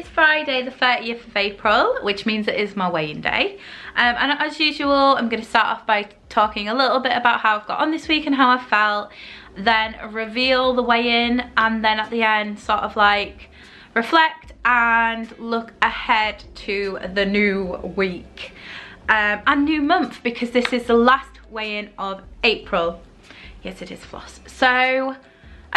is Friday the 30th of April, which means it is my weigh-in day. And as usual, I'm going to start off by talking a little bit about how I've got on this week and how I felt, then reveal the weigh-in, and then at the end sort of like reflect and look ahead to the new week and new month, because this is the last weigh-in of April. Yes, it is, Floss. So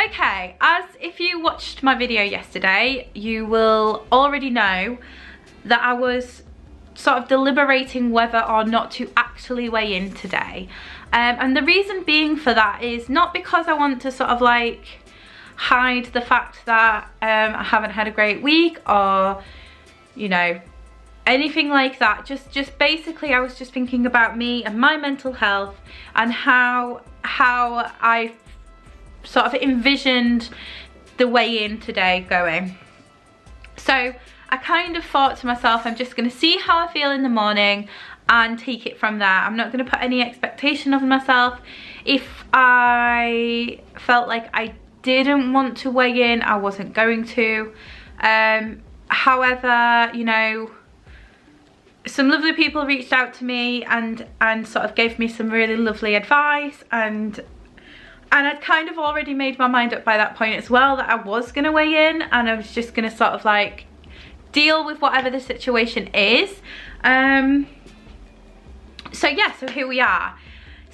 okay, as if you watched my video yesterday, you will already know that I was sort of deliberating whether or not to actually weigh in today. And the reason being for that is not because I want to sort of like hide the fact that I haven't had a great week or, you know, anything like that. Just basically I was just thinking about me and my mental health and how I sort of envisioned the weigh-in today going. So I kind of thought to myself, I'm just going to see how I feel in the morning and take it from there. I'm not going to put any expectation of myself. If I felt like I didn't want to weigh in, I wasn't going to. However, you know, some lovely people reached out to me and sort of gave me some really lovely advice, and I'd kind of already made my mind up by that point as well that I was going to weigh in, and I was just going to sort of like deal with whatever the situation is. So yeah, so here we are.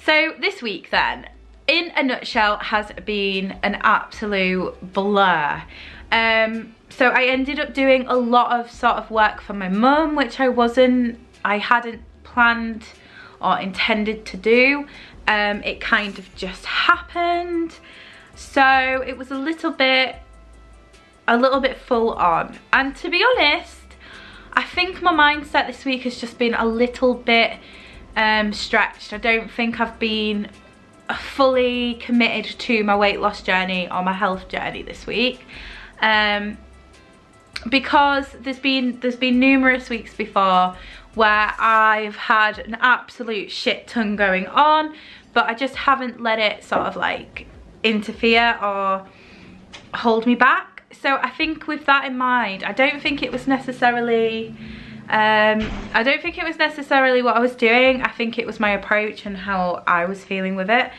So this week then, in a nutshell, has been an absolute blur. So I ended up doing a lot of sort of work for my mum, which I hadn't planned or intended to do. It kind of just happened, so it was a little bit full on. And to be honest, I think my mindset this week has just been a little bit stretched. I don't think I've been fully committed to my weight loss journey or my health journey this week, because there's been numerous weeks before where I've had an absolute shit ton going on, but I just haven't let it sort of like interfere or hold me back. So I think with that in mind, I don't think it was necessarily what I was doing. I think it was my approach and how I was feeling with it.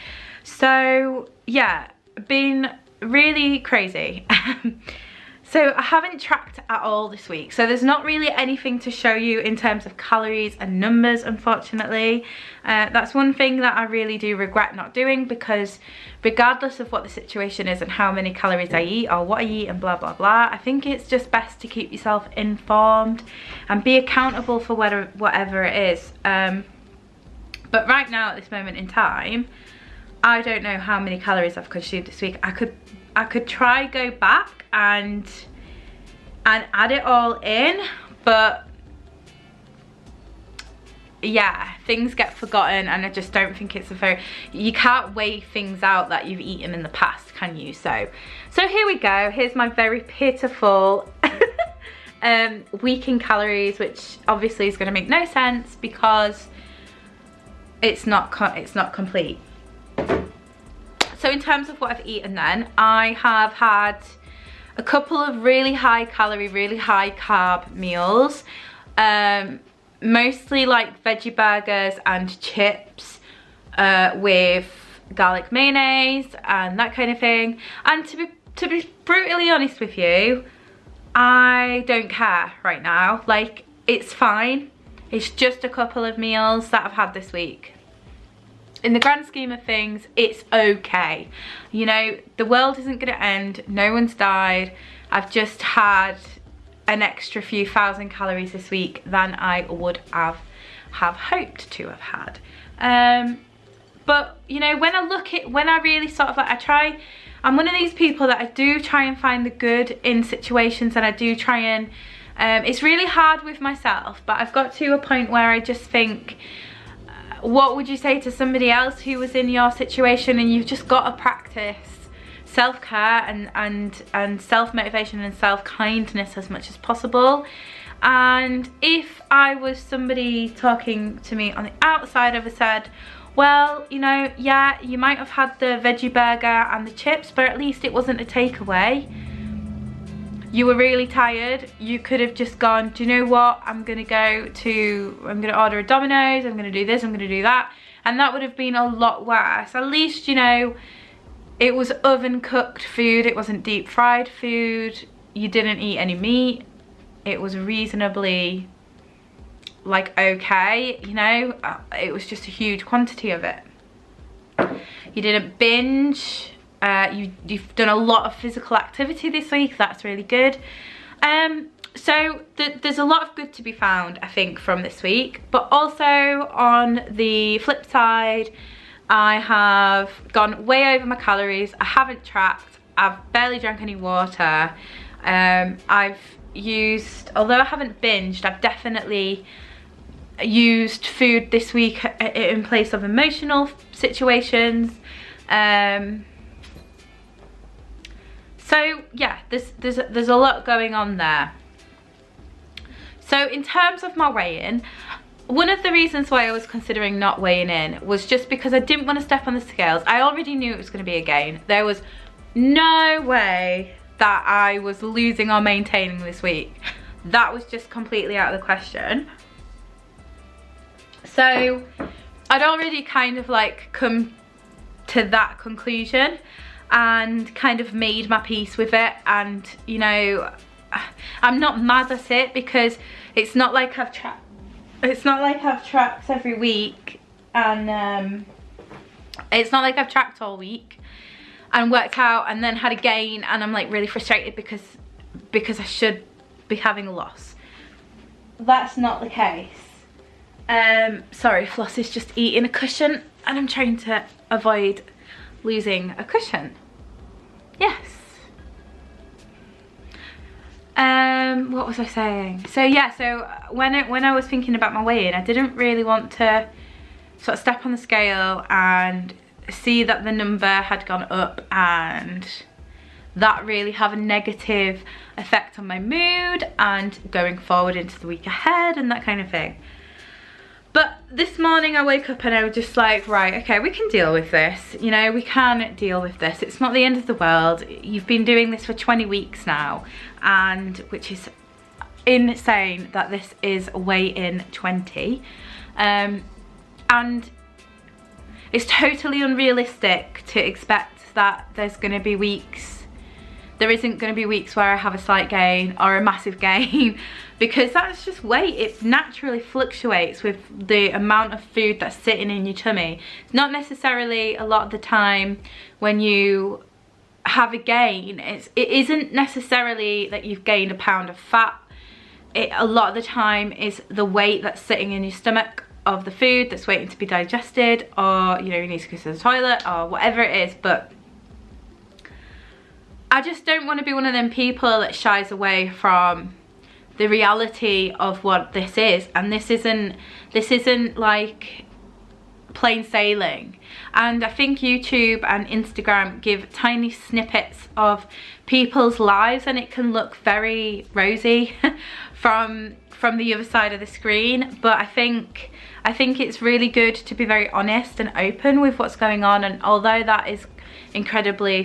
So yeah, been really crazy. So I haven't tracked at all this week, so there's not really anything to show you in terms of calories and numbers, unfortunately. That's one thing that I really do regret not doing, because regardless of what the situation is and how many calories I eat or what I eat and blah blah blah, I think it's just best to keep yourself informed and be accountable for whatever it is. But right now, at this moment in time, I don't know how many calories I've consumed this week. I could try go back and add it all in, but yeah, things get forgotten, and I just don't think it's you can't weigh things out that you've eaten in the past, can you? So here we go. Here's my very pitiful week in calories, which obviously is going to make no sense because it's not complete. So in terms of what I've eaten then, I have had a couple of really high calorie, really high carb meals. Mostly like veggie burgers and chips with garlic mayonnaise and that kind of thing. And to be brutally honest with you, I don't care right now. Like, it's fine. It's just a couple of meals that I've had this week. In the grand scheme of things, it's okay. You know, the world isn't going to end. No one's died. I've just had an extra few thousand calories this week than I would have hoped to have had. But, you know, when I really sort of like, I'm one of these people that I do try and find the good in situations, and I do try and, it's really hard with myself, but I've got to a point where I just think, what would you say to somebody else who was in your situation? And you've just got to practice self-care and self-motivation and self-kindness as much as possible. And if I was somebody talking to me on the outside, I said, well, you know, yeah, you might have had the veggie burger and the chips, but at least it wasn't a takeaway. you were really tired, you could have just gone, do you know what, I'm gonna order a Domino's, I'm gonna do this, I'm gonna do that, and that would have been a lot worse. At least, you know, it was oven cooked food, it wasn't deep fried food, you didn't eat any meat, it was reasonably, like, okay, you know, it was just a huge quantity of it. You didn't binge. You've done a lot of physical activity this week, that's really good. So there's a lot of good to be found, I think, from this week. But also on the flip side, I have gone way over my calories. I haven't tracked, I've barely drank any water. I've used, although I haven't binged, I've definitely used food this week in place of emotional situations. So yeah, there's a lot going on there. So in terms of my weigh-in, one of the reasons why I was considering not weighing in was just because I didn't want to step on the scales. I already knew it was going to be a gain. There was no way that I was losing or maintaining this week. That was just completely out of the question. So I'd already kind of like come to that conclusion and kind of made my peace with it. And, you know, I'm not mad at it because it's not like I've tracked every week, and it's not like I've tracked all week and worked out and then had a gain and I'm like really frustrated because I should be having a loss. That's not the case. Sorry, Floss is just eating a cushion and I'm trying to avoid losing a cushion. Yes. What was I saying? So yeah, so when I was thinking about my weigh-in, I didn't really want to sort of step on the scale and see that the number had gone up and that really have a negative effect on my mood and going forward into the week ahead and that kind of thing. But this morning I woke up and I was just like, right, okay, we can deal with this. You know, we can deal with this. It's not the end of the world. You've been doing this for 20 weeks now, and which is insane that this is weigh-in 20. And it's totally unrealistic to expect that there's going to be weeks, there isn't going to be weeks where I have a slight gain or a massive gain, because that's just weight. It naturally fluctuates with the amount of food that's sitting in your tummy. Not necessarily a lot of the time when you have a gain, it isn't necessarily that you've gained a pound of fat. A lot of the time is the weight that's sitting in your stomach of the food that's waiting to be digested, or you know, you need to go to the toilet or whatever it is. But I just don't want to be one of them people that shies away from the reality of what this is. And this isn't like plain sailing. And I think YouTube and Instagram give tiny snippets of people's lives and it can look very rosy from the other side of the screen. But I think it's really good to be very honest and open with what's going on. And although that is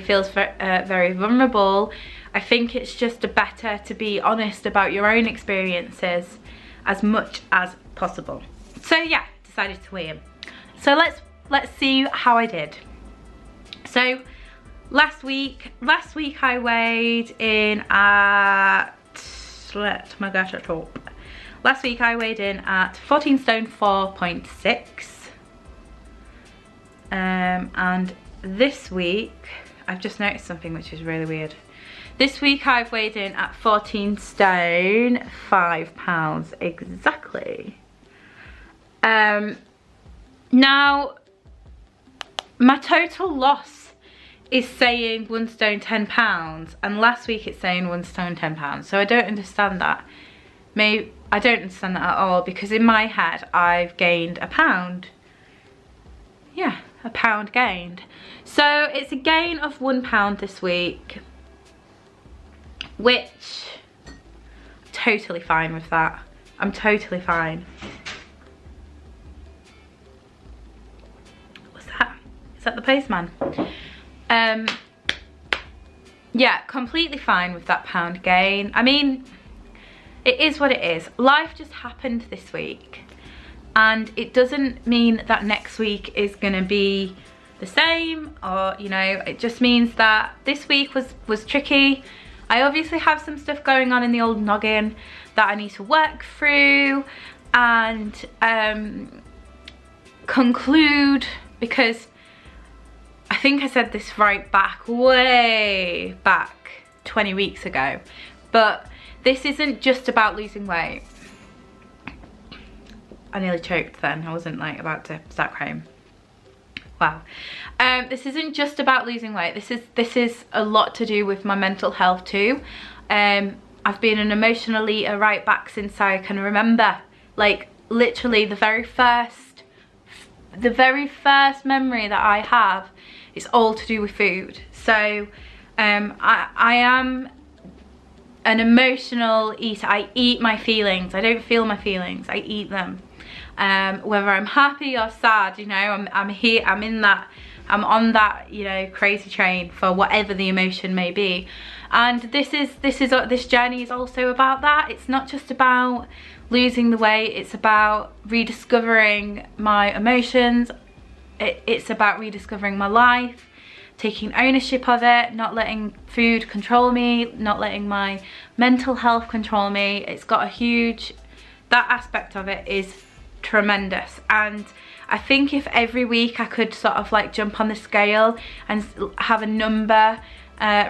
feels very vulnerable, I think it's just better to be honest about your own experiences as much as possible. So yeah, decided to weigh in. So let's see how I did. So last week I weighed in at, let my get it up. Last week I weighed in at 14 stone 4.6. And this week I've just noticed something which is really weird. This week I've weighed in at 14 stone 5 pounds exactly. Now my total loss is saying 1 stone 10 pounds, and last week it's saying 1 stone 10 pounds. So I don't understand that. I don't understand that at all, because in my head I've gained a pound. Yeah, a pound gained. So it's a gain of £1 this week, which I'm totally fine with that. I'm totally fine. What's that? Is that the postman? yeah, completely fine with that pound gain. I mean, it is what it is. Life just happened this week, and it doesn't mean that next week is gonna be the same, or, you know, it just means that this week was tricky. I obviously have some stuff going on in the old noggin that I need to work through and conclude, because I think I said this way back 20 weeks ago, but this isn't just about losing weight. I nearly choked then. I wasn't like about to start crying. Wow. This isn't just about losing weight. This is a lot to do with my mental health too. I've been an emotional eater right back since I can remember. Like literally the very first memory that I have is all to do with food. So I am an emotional eater. I eat my feelings. I don't feel my feelings. I eat them. Whether I'm happy or sad, you know, I'm here, I'm on that, you know, crazy train for whatever the emotion may be. And this journey is also about that. It's not just about losing the weight, it's about rediscovering my emotions. It's about rediscovering my life, taking ownership of it, not letting food control me, not letting my mental health control me. It's got a huge, that aspect of it is tremendous. And I think if every week I could sort of like jump on the scale and have a number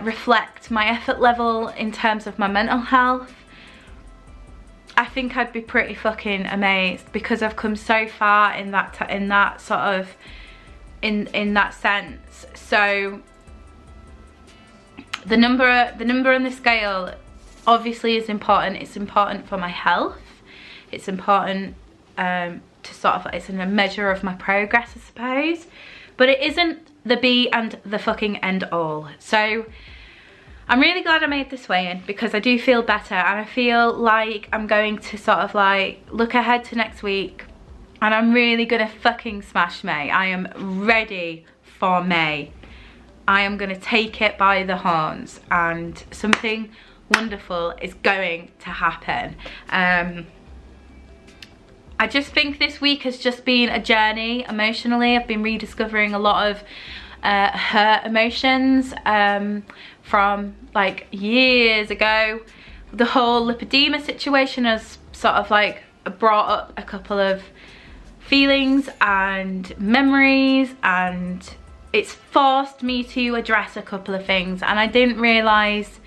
reflect my effort level in terms of my mental health, I think I'd be pretty fucking amazed, because I've come so far in that sort of in that sense. So the number on the scale obviously is important. It's important for my health. It's important to sort of, it's a measure of my progress, I suppose, but it isn't the be and the fucking end all. So I'm really glad I made this weigh-in, because I do feel better, and I feel like I'm going to sort of like look ahead to next week, and I'm really gonna fucking smash May. I am ready for May. I am gonna take it by the horns, and something wonderful is going to happen. I just think this week has just been a journey emotionally. I've been rediscovering a lot of hurt emotions from like years ago. The whole lipedema situation has sort of like brought up a couple of feelings and memories, and it's forced me to address a couple of things, and I didn't realise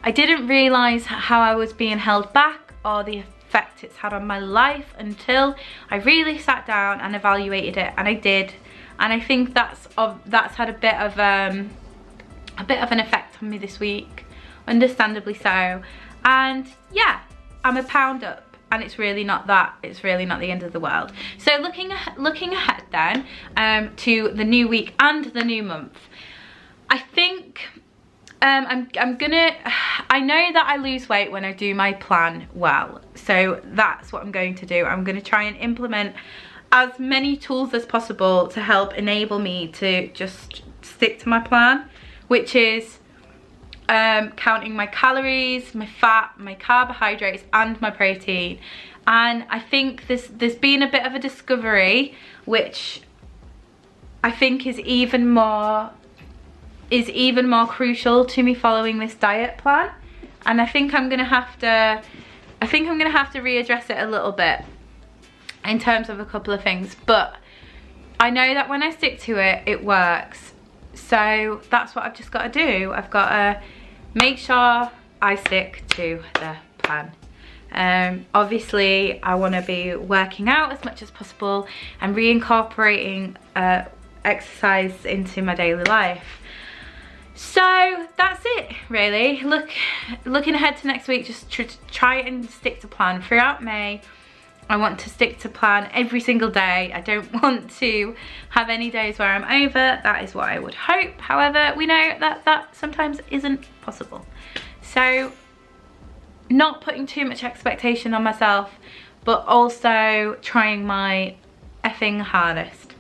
how I was being held back or the effect it's had on my life until I really sat down and evaluated it, and I did. And I think that's had a bit of an effect on me this week, understandably so. And yeah, I'm a pound up, and it's really not the end of the world. So looking ahead then to the new week and the new month, I think I know that I lose weight when I do my plan well, so that's what I'm going to do. I'm going to try and implement as many tools as possible to help enable me to just stick to my plan, which is counting my calories, my fat, my carbohydrates and my protein. And I think there's been a bit of a discovery, which I think is even more crucial to me following this diet plan. And I think I'm gonna have to readdress it a little bit in terms of a couple of things, but I know that when I stick to it, it works. So that's what I've just got to do. I've got to make sure I stick to the plan. Obviously I want to be working out as much as possible and reincorporating exercise into my daily life. So that's it really. Looking ahead to next week, just try and stick to plan throughout May. I want to stick to plan every single day. I don't want to have any days where I'm over. That is what I would hope. However, we know that sometimes isn't possible. So not putting too much expectation on myself, but also trying my effing hardest.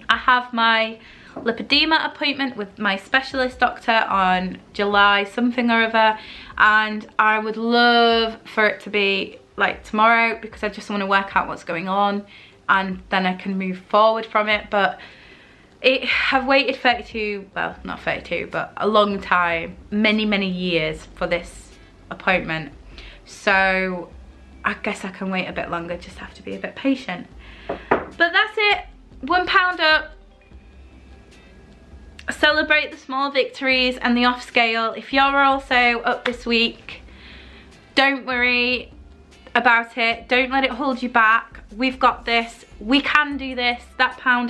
I have my lipedema appointment with my specialist doctor on July something or other, and I would love for it to be like tomorrow, because I just want to work out what's going on and then I can move forward from it. But I've waited 32, well not 32, but a long time, many years for this appointment, so I guess I can wait a bit longer, just have to be a bit patient. But that's it, £1 up. Celebrate the small victories and the off scale. If you're also up this week, don't worry about it, don't let it hold you back. We've got this, we can do this. That pound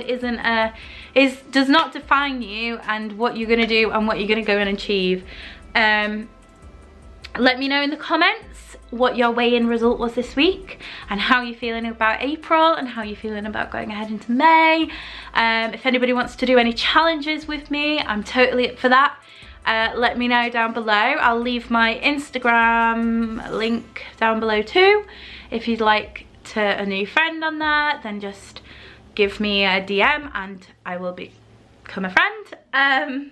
does not define you and what you're gonna do and what you're gonna go and achieve. Let me know in the comments what your weigh-in result was this week and how you're feeling about April and how you're feeling about going ahead into May. If anybody wants to do any challenges with me, I'm totally up for that. Let me know down below. I'll leave my Instagram link down below too. If you'd like a new friend on there, then just give me a DM and I will become a friend.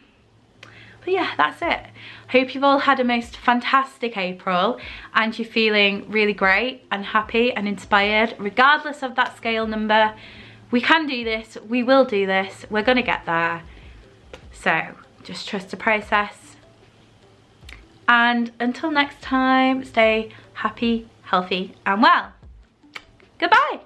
But yeah, that's it. Hope you've all had a most fantastic April and you're feeling really great and happy and inspired regardless of that scale number. We can do this, we will do this, we're gonna get there. So just trust the process. And until next time, stay happy, healthy and well. Goodbye.